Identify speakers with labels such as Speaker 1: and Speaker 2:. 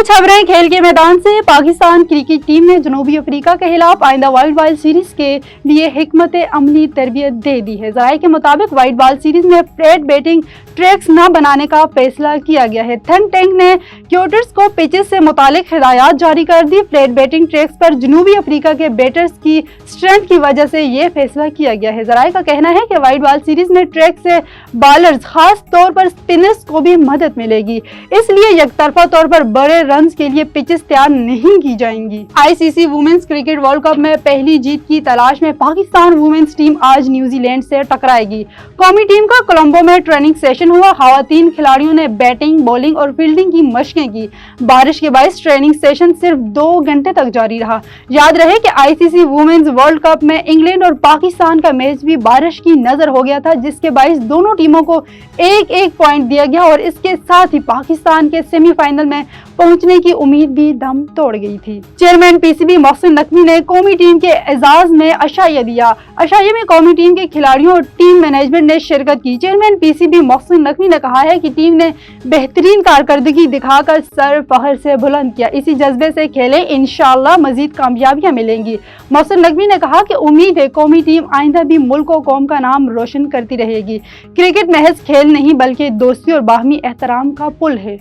Speaker 1: कुछ खबरें खेल के मैदान से। पाकिस्तान क्रिकेट टीम ने जनूबी अफ्रीका के खिलाफ आइंदा वाइट बॉल सीरीज के लिए हिकमत अमली तरबियत दे दी है। ज़राए के मुताबिक वाइट बॉल सीरीज में फ्लैट बैटिंग ट्रैक्स न बनाने का फैसला किया गया है। थिंक टैंक ने क्रिकेटर्स को पिचेस से मुतालिक हिदायत जारी कर दी। फ्लैट बैटिंग ट्रैक्स पर जनूबी अफ्रीका के बैटर्स की स्ट्रेंथ की वजह से ये फैसला किया गया है। ज़राए का कहना है कि वाइट बॉल सीरीज में ट्रैक से बॉलर्स खास तौर पर स्पिनर्स को भी मदद मिलेगी, इसलिए यकतरफा तौर पर बड़े रन्स के लिए पिचेस तैयार नहीं की जाएंगी। ICC women's cricket world cup में पहली जीत की तलाश में पाकिस्तान वुमेन्स टीम आज न्यूजीलैंड से टकराएगी। कौमी टीम का कोलंबो में ट्रेनिंग सेशन हुआ। खवातीन खिलाड़ियों ने बैटिंग, बॉलिंग और फील्डिंग की मशकें की। बारिश के बायस ट्रेनिंग सेशन सिर्फ 2 घंटे तक जारी रहा। याद रहे कि आईसीसी वुमेन्स वर्ल्ड कप में इंग्लैंड और पाकिस्तान का मैच भी बारिश की नजर हो गया था, जिसके बायस दोनों टीमों को एक पॉइंट दिया गया और इसके साथ ही पाकिस्तान के सेमीफाइनल में पहुंचने की उम्मीद भी दम तोड़ गई थी। चेयरमैन पीसीबी मोहसिन नकवी ने कौमी टीम के एजाज में अशाइया दिया। अशाइया में कौमी टीम के खिलाड़ियों और टीम मैनेजमेंट ने शिरकत की। चेयरमैन पीसीबी मोहसिन नकवी ने कहा है कि टीम ने बेहतरीन कारकर्दगी दिखाकर सर फखर से बुलंद किया। इसी जज्बे से खेले, इंशाअल्लाह मजीद कामयाबियां मिलेंगी। मोहसिन नकवी ने कहा कि उम्मीद है कौमी टीम आइंदा भी मुल्क और कौम का नाम रोशन करती रहेगी। क्रिकेट महज खेल नहीं बल्कि दोस्ती और बाहमी एहतराम का पुल है।